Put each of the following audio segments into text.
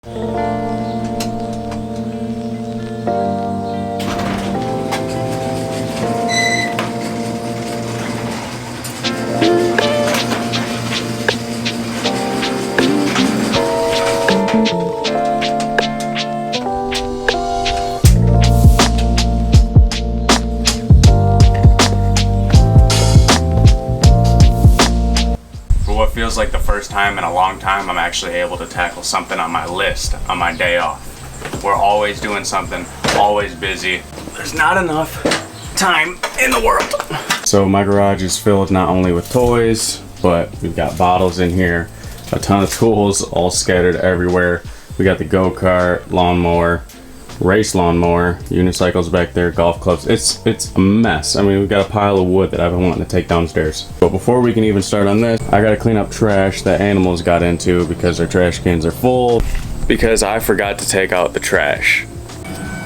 Feels like the first time in a long time I'm actually able to tackle something on my list on my day off. We're always doing something, always busy. There's not enough time in the world. So my garage is filled not only with toys, but we've got bottles in here, a ton of tools all scattered everywhere. We got the go-kart, lawnmower, race lawnmower, unicycles back there, golf clubs. It's a mess. I mean, we've got a pile of wood that I've been wanting to take downstairs. But before we can even start on this, I gotta clean up trash that animals got into because their trash cans are full, because I forgot to take out the trash.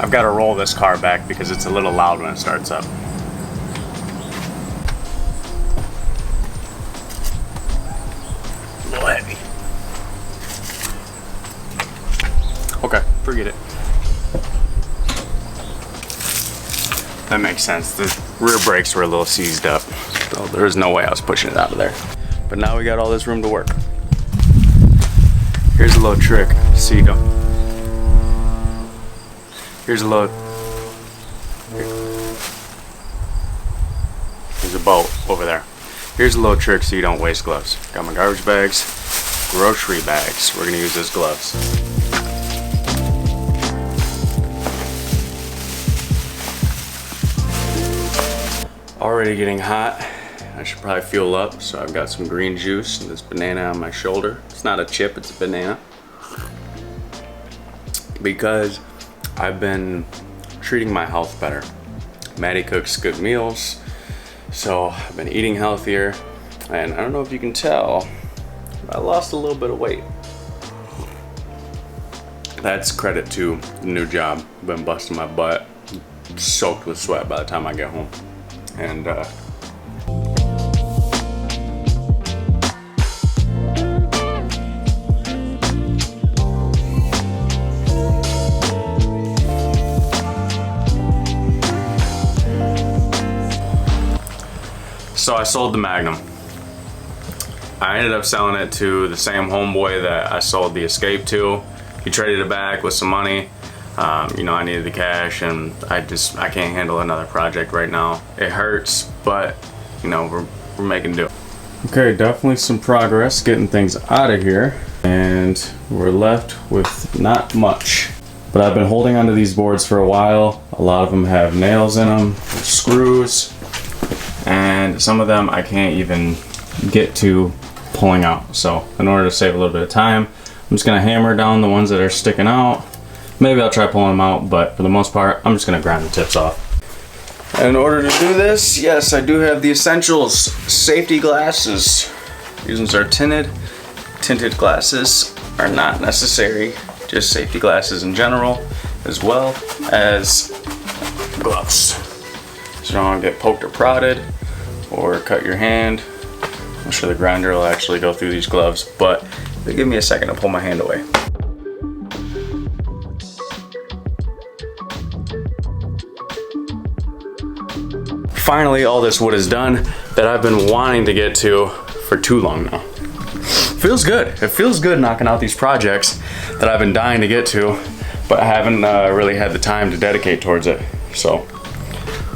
I've got to roll this car back because it's a little loud when it starts up. A little heavy. Okay, forget it. That makes sense. The rear brakes were a little seized up, so there was no way I was pushing it out of there. But now we got all this room to work. Here's a little trick. See, here's a little. There's a boat over there. Here's a little trick so you don't waste gloves. Got my garbage bags, grocery bags. We're gonna use as gloves. Already getting hot. I should probably fuel up, so I've got some green juice and this banana on my shoulder. It's not a chip, it's a banana. Because I've been treating my health better. Maddie cooks good meals, so I've been eating healthier. And I don't know if you can tell, I lost a little bit of weight. That's credit to the new job. I've been busting my butt, soaked with sweat by the time I get home. And so I sold the Magnum. I ended up selling it to the same homeboy that I sold the Escape to. He traded it back with some money. You know, I needed the cash, and I can't handle another project right now. It hurts, but you know, we're making do. Okay, definitely some progress getting things out of here, and we're left with not much. But I've been holding onto these boards for a while. A lot of them have nails in them, screws, and some of them I can't even get to pulling out. So in order to save a little bit of time, I'm just gonna hammer down the ones that are sticking out. Maybe I'll try pulling them out, but for the most part, I'm just gonna grind the tips off. And in order to do this, yes, I do have the essentials. Safety glasses. These ones are tinted. Tinted glasses are not necessary, just safety glasses in general, as well as gloves. So you don't want to get poked or prodded or cut your hand. I'm sure the grinder will actually go through these gloves, but give me a second to pull my hand away. Finally, all this wood is done that I've been wanting to get to for too long now. Feels good. It feels good knocking out these projects that I've been dying to get to, but I haven't really had the time to dedicate towards it. So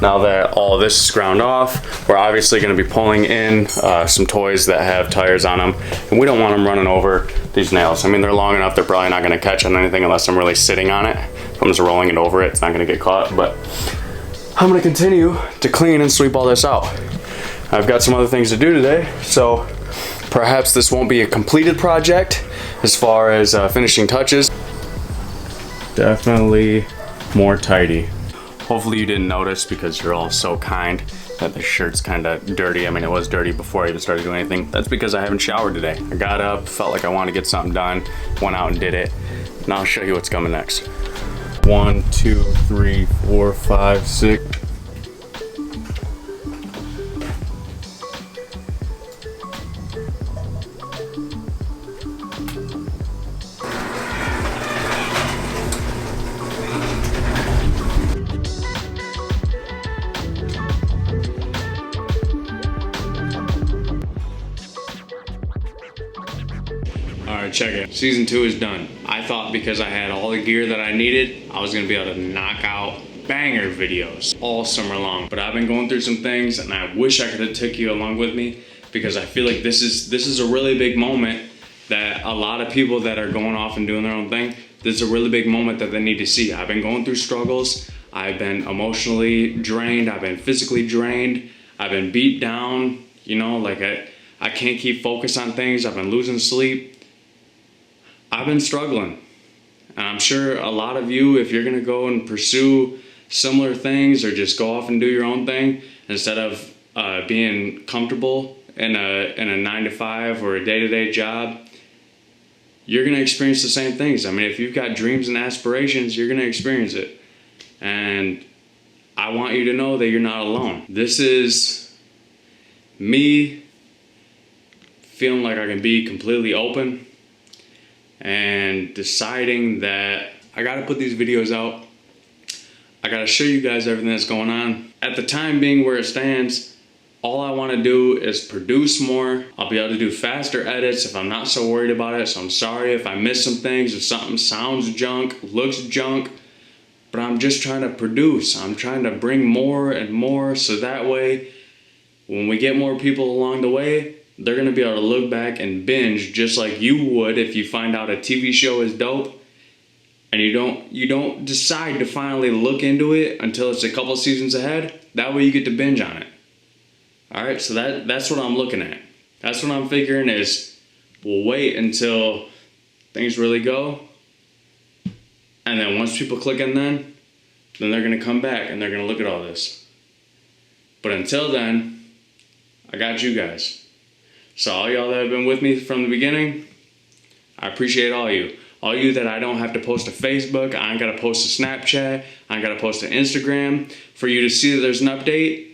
now that all this is ground off, we're obviously going to be pulling in some toys that have tires on them, and we don't want them running over these nails. I mean, they're long enough, they're probably not going to catch on anything unless I'm really sitting on it. If I'm just rolling it over it, it's not going to get caught, but I'm going to continue to clean and sweep all this out. I've got some other things to do today, so perhaps this won't be a completed project as far as finishing touches. Definitely more tidy. Hopefully you didn't notice, because you're all so kind, that the shirt's kind of dirty. I mean, it was dirty before I even started doing anything. That's because I haven't showered today. I got up, felt like I wanted to get something done, went out and did it. Now I'll show you what's coming next. 1, 2, 3, 4, 5, 6. check it. Season 2 is done. I thought because I had all the gear that I needed, I was gonna be able to knock out banger videos all summer long. But I've been going through some things, and I wish I could have took you along with me, because I feel like this is a really big moment that a lot of people that are going off and doing their own thing, this is a really big moment that they need to see. I've been going through struggles. I've been emotionally drained. I've been physically drained. I've been beat down. You know, like I can't keep focus on things. I've been losing sleep. I've been struggling. And I'm sure a lot of you, if you're gonna go and pursue similar things or just go off and do your own thing, instead of being comfortable in a 9-to-5 or a day-to-day job, you're gonna experience the same things. I mean, if you've got dreams and aspirations, you're gonna experience it. And I want you to know that you're not alone. This is me feeling like I can be completely open and deciding that I gotta put these videos out. I gotta show you guys everything that's going on. At the time being where it stands, all I wanna do is produce more. I'll be able to do faster edits if I'm not so worried about it. So I'm sorry if I miss some things, if something sounds junk, looks junk, but I'm just trying to produce. I'm trying to bring more and more, so that way, when we get more people along the way, they're gonna be able to look back and binge just like you would if you find out a TV show is dope and you don't decide to finally look into it until it's a couple seasons ahead. That way you get to binge on it. All right, so that's what I'm looking at. That's what I'm figuring is we'll wait until things really go, and then once people click in, then they're gonna come back and they're gonna look at all this. But until then, I got you guys. So all y'all that have been with me from the beginning, I appreciate all you. All you that I don't have to post to Facebook, I ain't gotta post to Snapchat, I ain't gotta post to Instagram for you to see that there's an update,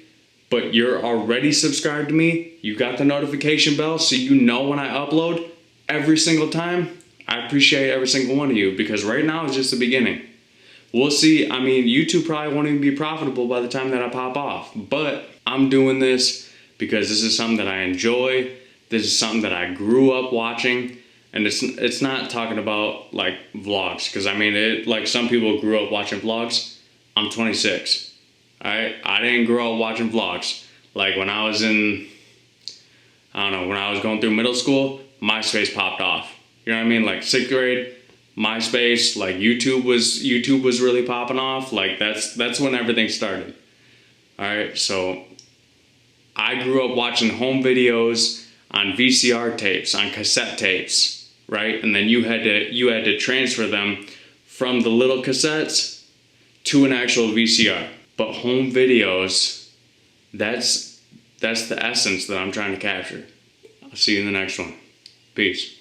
but you're already subscribed to me, you got the notification bell so you know when I upload every single time. I appreciate every single one of you, because right now is just the beginning. We'll see. I mean, YouTube probably won't even be profitable by the time that I pop off, but I'm doing this because this is something that I enjoy. This is something that I grew up watching, and it's not talking about like vlogs, because I mean, like some people grew up watching vlogs. I'm 26. I didn't grow up watching vlogs. Like when I was when I was going through middle school, MySpace popped off. You know what I mean? Like 6th grade, MySpace, like YouTube was really popping off. Like that's when everything started. All right, so I grew up watching home videos on VCR tapes, on cassette tapes, right? And then you had to transfer them from the little cassettes to an actual VCR. But home videos, that's the essence that I'm trying to capture. I'll see you in the next one. Peace.